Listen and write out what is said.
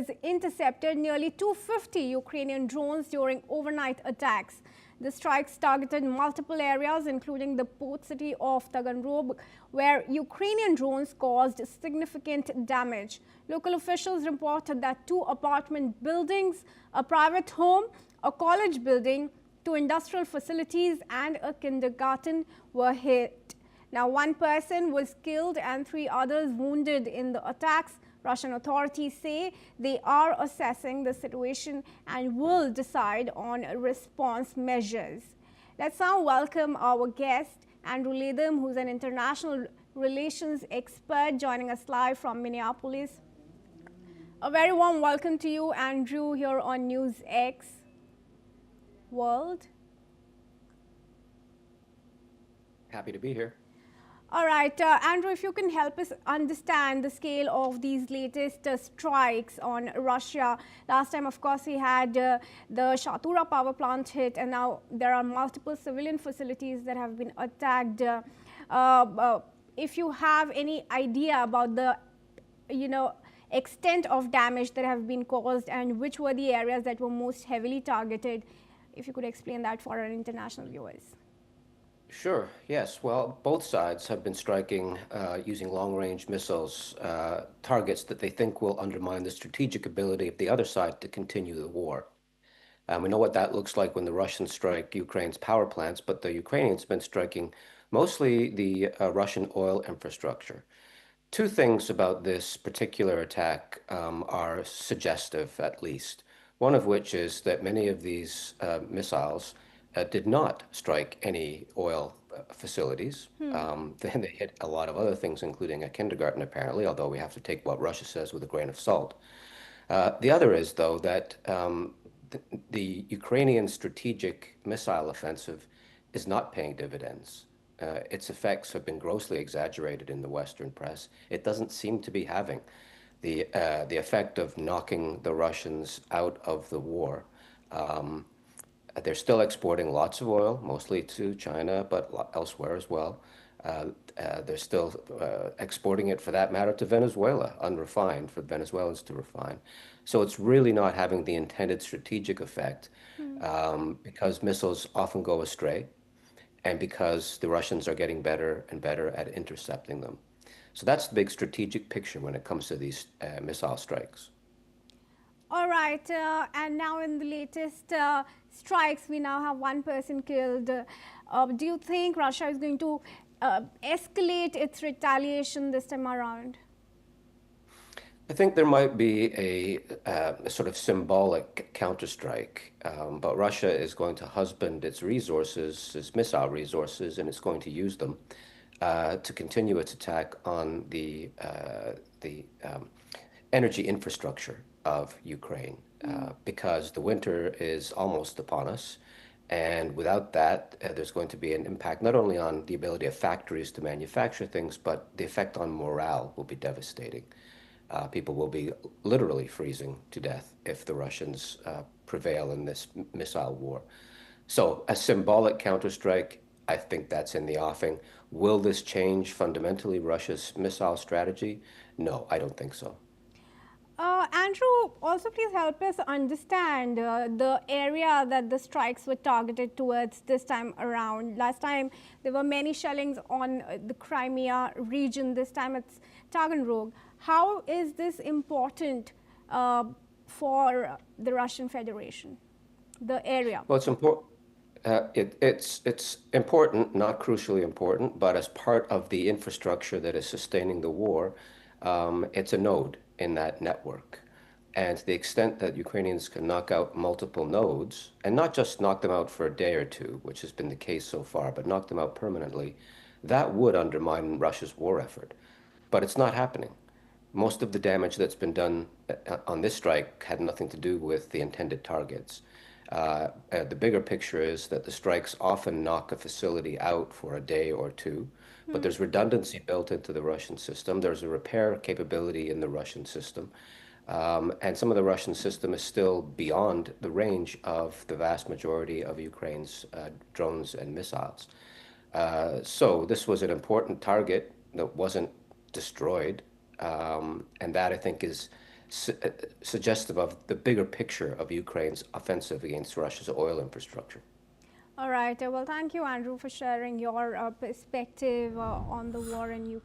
forces intercepted nearly 250 Ukrainian drones during overnight attacks. The strikes targeted multiple areas, including the port city of Taganrog, where Ukrainian drones caused significant damage. Local officials reported that 2 apartment buildings, a private home, a college building, 2 industrial facilities, and a kindergarten were hit. Now, 1 person was killed and 3 others wounded in the attacks. Russian authorities say they are assessing the situation and will decide on response measures. Let's now welcome our guest, Andrew Latham, who's an international relations expert, joining us live from Minneapolis. A very warm welcome to you, Andrew, here on NewsX World. Happy to be here. All right, Andrew, if you can help us understand the scale of these latest strikes on Russia. Last time, of course, we had the Shatura power plant hit, and now there are multiple civilian facilities that have been attacked. If you have any idea about the, extent of damage that have been caused and which were the areas that were most heavily targeted, if you could explain that for our international viewers. Sure, yes. Well, both sides have been striking using long-range missiles, targets that they think will undermine the strategic ability of the other side to continue the war. We know what that looks like when the Russians strike Ukraine's power plants, but the Ukrainians have been striking mostly the Russian oil infrastructure. 2 things about this particular attack are suggestive, at least. One of which is that many of these missiles did not strike any oil facilities. Then they hit a lot of other things, including a kindergarten, apparently, although we have to take what Russia says with a grain of salt. The other is, though, that the Ukrainian strategic missile offensive is not paying dividends. Its effects have been grossly exaggerated in the Western press. It doesn't seem to be having the effect of knocking the Russians out of the war. They're still exporting lots of oil, mostly to China, but elsewhere as well. They're still exporting it, for that matter, to Venezuela, unrefined, for Venezuelans to refine. So it's really not having the intended strategic effect because missiles often go astray and because the Russians are getting better and better at intercepting them. So that's the big strategic picture when it comes to these missile strikes. All right, and now in the latest strikes, we now have 1 person killed. Do you think Russia is going to escalate its retaliation this time around? I think there might be a sort of symbolic counterstrike, but Russia is going to husband its resources, its missile resources, and it's going to use them to continue its attack on the energy infrastructure of Ukraine, because the winter is almost upon us. And without that, there's going to be an impact not only on the ability of factories to manufacture things, but the effect on morale will be devastating. People will be literally freezing to death if the Russians prevail in this missile war. So a symbolic counterstrike, I think that's in the offing. Will this change fundamentally Russia's missile strategy? No, I don't think so. Andrew, also please help us understand the area that the strikes were targeted towards this time around. Last time there were many shellings on the Crimea region. This time it's Taganrog. How is this important for the Russian Federation, the area? Well, it's important. It's important, not crucially important, but as part of the infrastructure that is sustaining the war, it's a node in that network. And to the extent that Ukrainians can knock out multiple nodes, and not just knock them out for a day or 2, which has been the case so far, but knock them out permanently, that would undermine Russia's war effort. But it's not happening. Most of the damage that's been done on this strike had nothing to do with the intended targets. The bigger picture is that the strikes often knock a facility out for a day or 2, but there's redundancy built into the Russian system. There's a repair capability in the Russian system. And some of the Russian system is still beyond the range of the vast majority of Ukraine's drones and missiles. So this was an important target that wasn't destroyed. And that, I think, is suggestive of the bigger picture of Ukraine's offensive against Russia's oil infrastructure. All right. Well, thank you, Andrew, for sharing your perspective on the war in Ukraine.